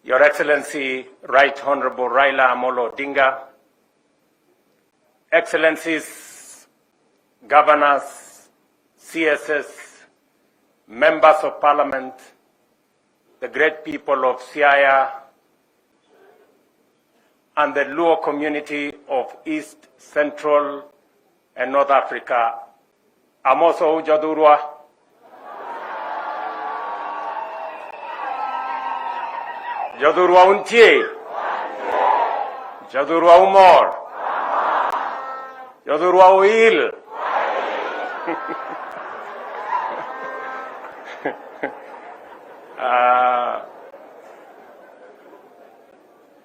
Your Excellency, Right Honorable Raila Odinga, Excellencies, Governors, CSS, Members of Parliament, the great people of Siaya, and the Luo community of East, Central, and North Africa. Amoso Jadurwa. Jadurwa untie. Jadurwa umor. Jadurwa uil.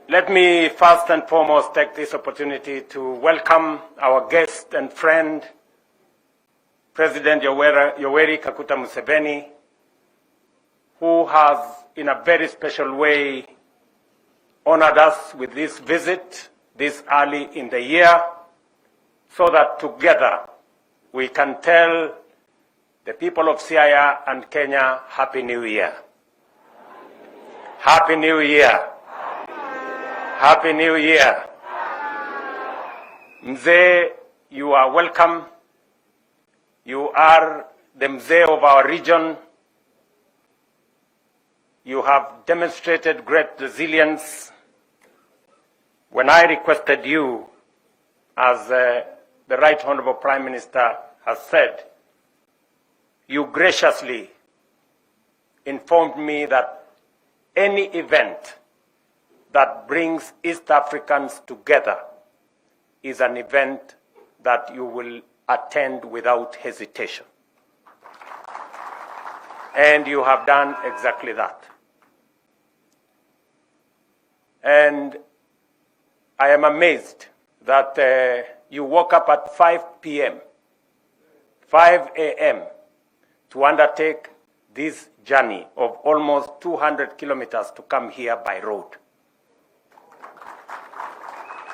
Let me first and foremost take this opportunity to welcome our guest and friend, President Yoweri Kaguta Museveni, who has, in a very special way, honored us with this visit this early in the year, so that together we can tell the people of Siaya and Kenya, Happy New Year. Happy New Year. Happy New Year. Mzee, you are welcome. You are the Mzee of our region. You have demonstrated great resilience. When I requested you, as the Right Honorable Prime Minister has said, you graciously informed me that any event that brings East Africans together is an event that you will attend without hesitation. And you have done exactly that. And I am amazed that you woke up at 5 p.m., 5 a.m., to undertake this journey of almost 200 kilometers to come here by road.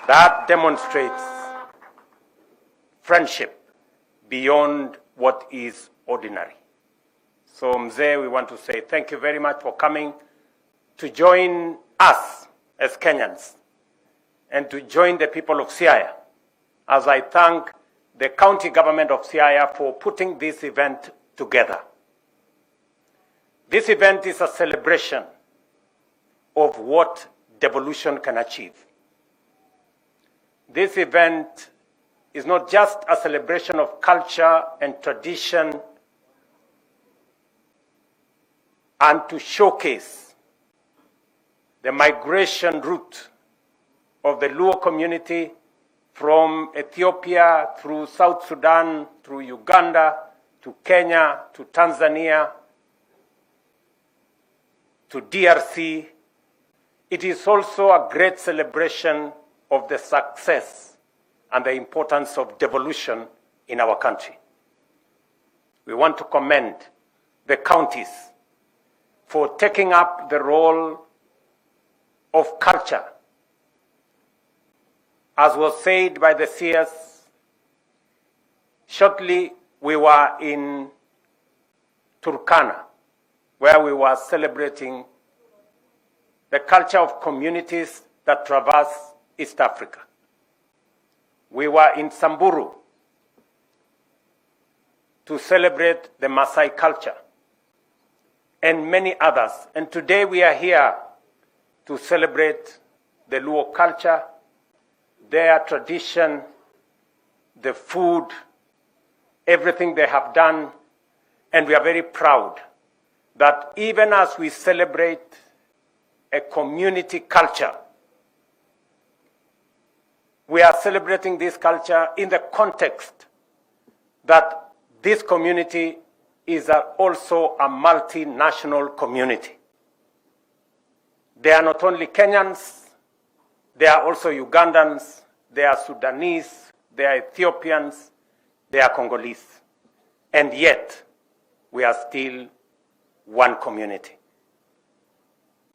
That demonstrates friendship beyond what is ordinary. So, Mzee, we want to say thank you very much for coming to join us as Kenyans and to join the people of Siaya, as I thank the county government of Siaya for putting this event together. This event is a celebration of what devolution can achieve. This event is not just a celebration of culture and tradition and to showcase the migration route of the Luo community from Ethiopia through South Sudan, through Uganda, to Kenya, to Tanzania, to DRC. It is also a great celebration of the success and the importance of devolution in our country. We want to commend the counties for taking up the role of culture. As was said by the CS, shortly we were in Turkana, where we were celebrating the culture of communities that traverse East Africa. We were in Samburu to celebrate the Maasai culture and many others. And today we are here to celebrate the Luo culture, their tradition, the food, everything they have done. And we are very proud that even as we celebrate a community culture, we are celebrating this culture in the context that this community is also a multinational community. They are not only Kenyans, they are also Ugandans, they are Sudanese, they are Ethiopians, they are Congolese. And yet, we are still one community.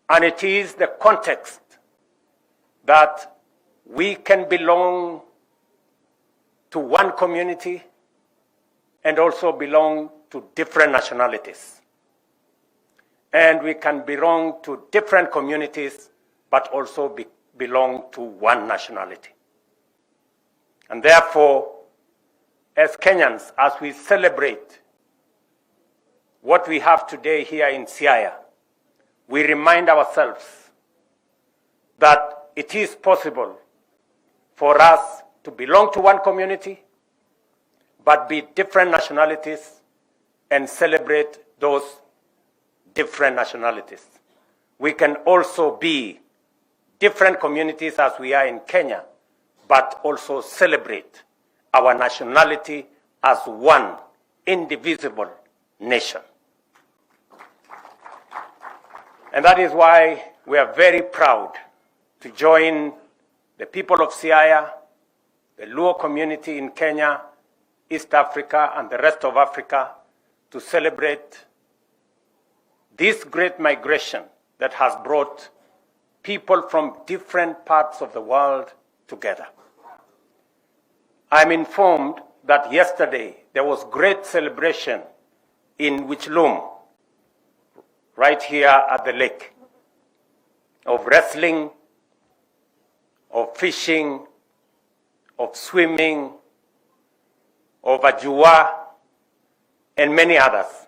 And it is the context that we can belong to one community and also belong to different nationalities. and we can belong to different communities, but also belong to one nationality. And therefore, as Kenyans, as we celebrate what we have today here in Siaya, we remind ourselves that it is possible for us to belong to one community, but be different nationalities and celebrate those different nationalities. We can also be different communities as we are in Kenya, but also celebrate our nationality as one indivisible nation. And that is why we are very proud to join the people of Siaya, the Luo community in Kenya, East Africa, and the rest of Africa to celebrate this great migration that has brought people from different parts of the world together. I'm informed that yesterday there was great celebration in Wichloom, right here at the lake, of wrestling, of fishing, of swimming, of ajua, and many others.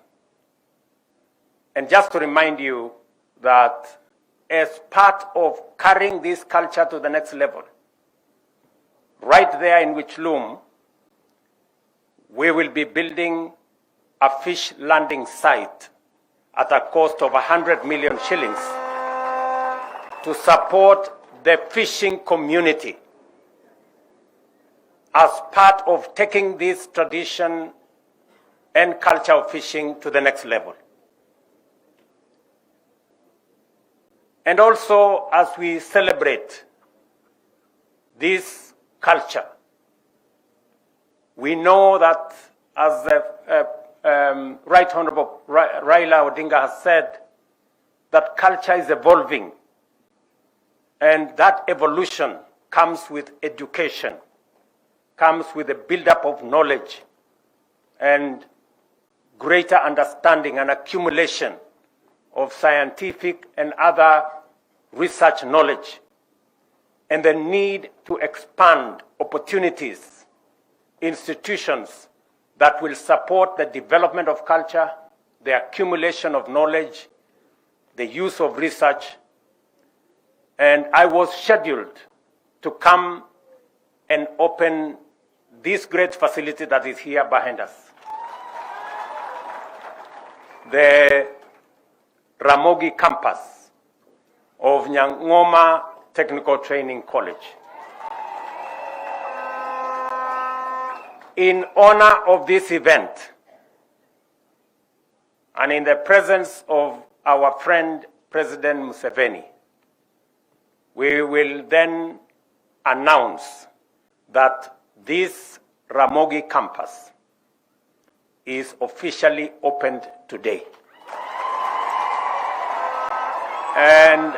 And just to remind you that as part of carrying this culture to the next level, right there in Wichloom, we will be building a fish landing site at a cost of 100 million shillings to support the fishing community as part of taking this tradition and culture of fishing to the next level. And also, as we celebrate this culture, we know that, as the Right Honorable Raila Odinga has said, that culture is evolving, and that evolution comes with education, comes with a build-up of knowledge and greater understanding and accumulation of scientific and other research knowledge, and the need to expand opportunities, institutions that will support the development of culture, the accumulation of knowledge, the use of research. And I was scheduled to come and open this great facility that is here behind us, the Ramogi campus of Nyang'oma Technical Training College. In honor of this event, and in the presence of our friend President Museveni, we will then announce that this Ramogi campus is officially opened today, and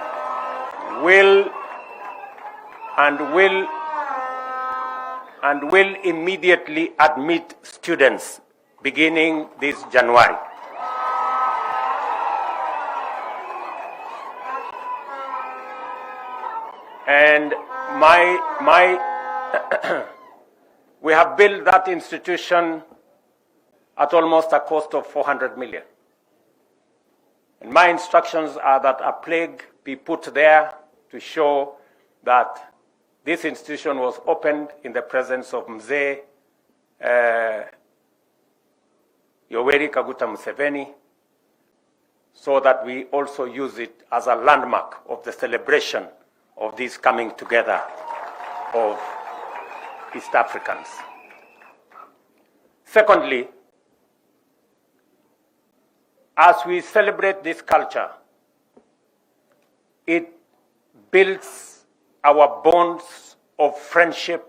will immediately admit students beginning this January. And we have built that institution at almost a cost of 400 million. And my instructions are that a plaque be put there to show that this institution was opened in the presence of Mzee Yoweri Kaguta Museveni, so that we also use it as a landmark of the celebration of this coming together of East Africans. Secondly, as we celebrate this culture, it builds our bonds of friendship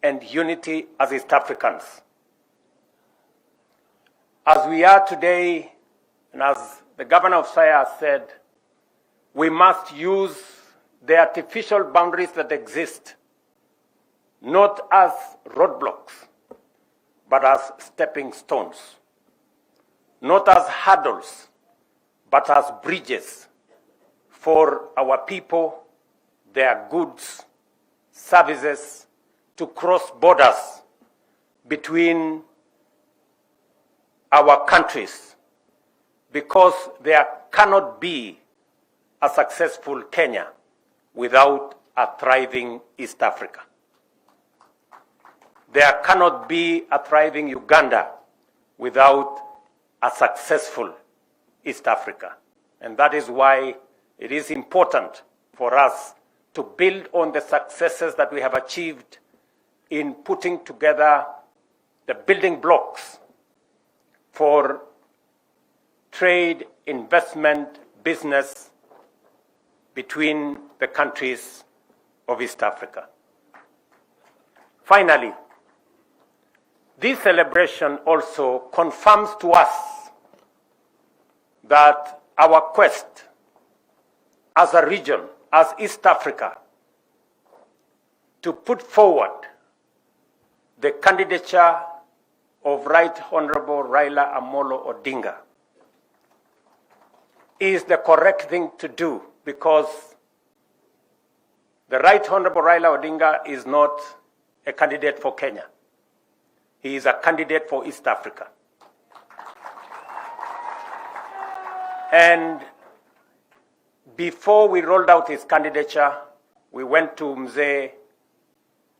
and unity as East Africans. As we are today, and as the governor of Siaya said, we must use the artificial boundaries that exist not as roadblocks, but as stepping stones, not as hurdles, but as bridges for our people, their goods, services to cross borders between our countries, because there cannot be a successful Kenya without a thriving East Africa. There cannot be a thriving Uganda without a successful East Africa. And that is why it is important for us to build on the successes that we have achieved in putting together the building blocks for trade, investment, business between the countries of East Africa. Finally, this celebration also confirms to us that our quest as a region, as East Africa, to put forward the candidature of Right Honorable Raila Amolo Odinga is the correct thing to do, because the Right Honorable Raila Odinga is not a candidate for Kenya. He is a candidate for East Africa. And before we rolled out his candidature, we went to Mzee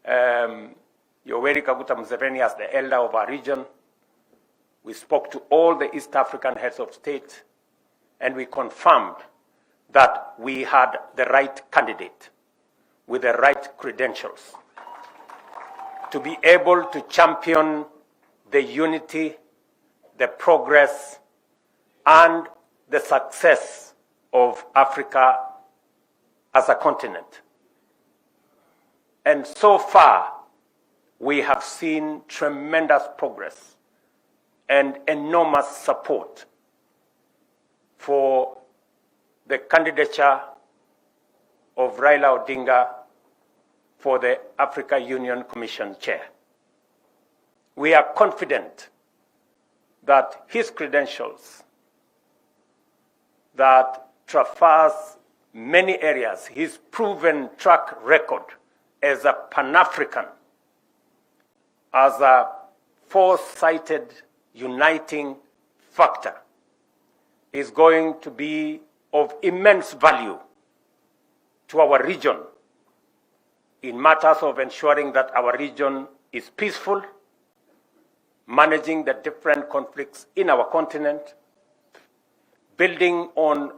Yoweri Kaguta Museveni as the elder of our region. We spoke to all the East African heads of state, and we confirmed that we had the right candidate with the right credentials to be able to champion the unity, the progress, and the success of Africa as a continent. And so far, we have seen tremendous progress and enormous support for the candidature of Raila Odinga for the Africa Union Commission chair. We are confident that his credentials that traverse many areas, his proven track record as a Pan-African, as a foresighted, uniting factor, is going to be of immense value to our region in matters of ensuring that our region is peaceful, managing the different conflicts in our continent, building on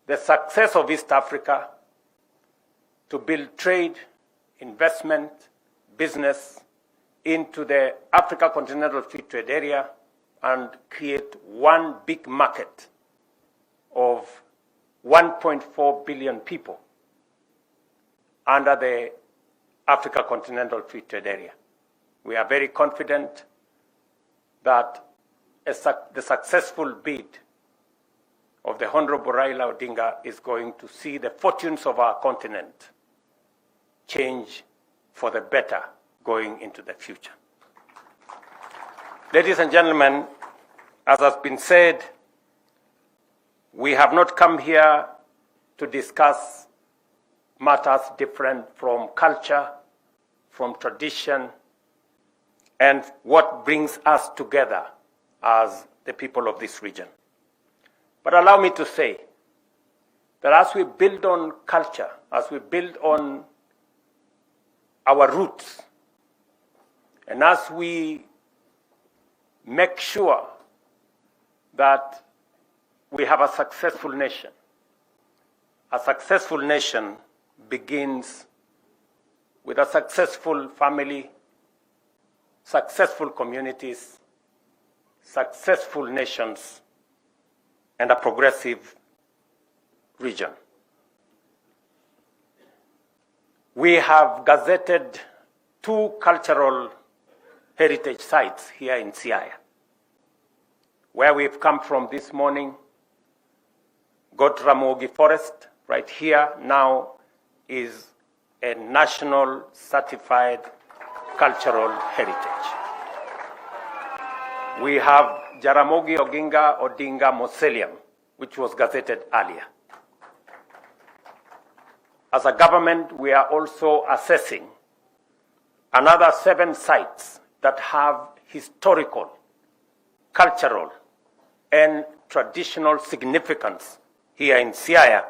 the success of East Africa to build trade, investment, business into the Africa Continental Free Trade Area and create one big market of 1.4 billion people under the Africa Continental Free Trade Area. We are very confident that the successful bid of the Honorable Raila Odinga is going to see the fortunes of our continent change for the better going into the future. Ladies and gentlemen, as has been said, we have not come here to discuss matters different from culture, from tradition, and what brings us together as the people of this region. But allow me to say that as we build on culture, as we build on our roots, and as we make sure that we have a successful nation begins with a successful family, successful communities, successful nations, and a progressive region. We have gazetted 2 cultural heritage sites here in Siaya. Where we've come from this morning, Ramogi Forest, right here now, is a national certified cultural heritage. We have Jaramogi Oginga Odinga Mausoleum which was gazetted earlier. As a government, we are also assessing another 7 sites that have historical, cultural, and traditional significance here in Siaya,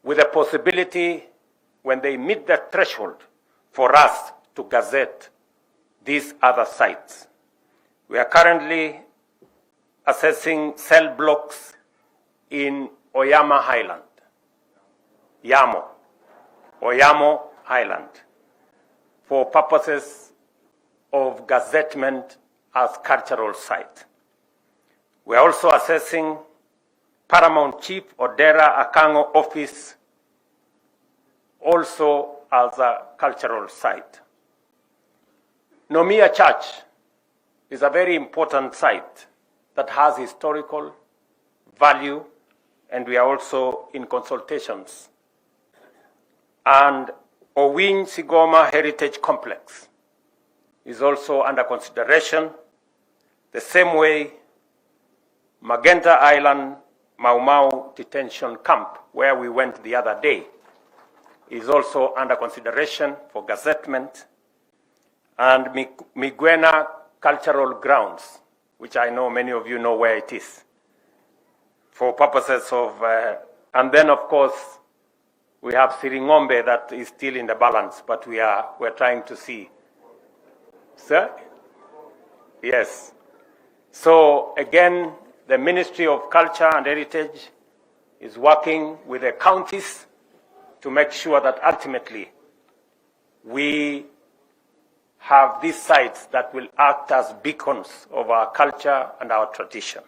with a possibility, when they meet the threshold, for us to gazette these other sites. We are currently assessing cell blocks in Oyama Highland, Oyamo Highland, for purposes of gazettement as cultural site. We are also assessing Paramount Chief Odera Akango office also as a cultural site. Nomia Church is a very important site that has historical value, and we are also in consultations. And Owin Sigoma Heritage Complex is also under consideration, the same way Magenta Island Mau Mau Detention Camp, where we went the other day, is also under consideration for gazettement, and Migwena Cultural Grounds, which I know many of you know where it is, for purposes of, and then of course, we have Siringombe that is still in the balance, but we're trying to see. Sir? Yes. So again, the Ministry of Culture and Heritage is working with the counties to make sure that ultimately we have these sites that will act as beacons of our culture and our tradition.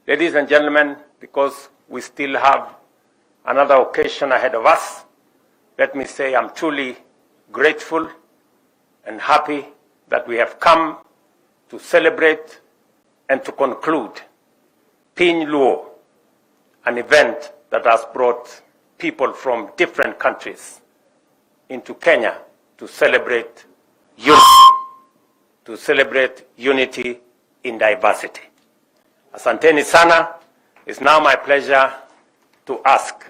Ladies and gentlemen, because we still have another occasion ahead of us, let me say I'm truly grateful and happy that we have come to celebrate and to conclude Piny Luo, an event that has brought people from different countries into Kenya to celebrate unity in diversity. Asanteni sana. It's now my pleasure to ask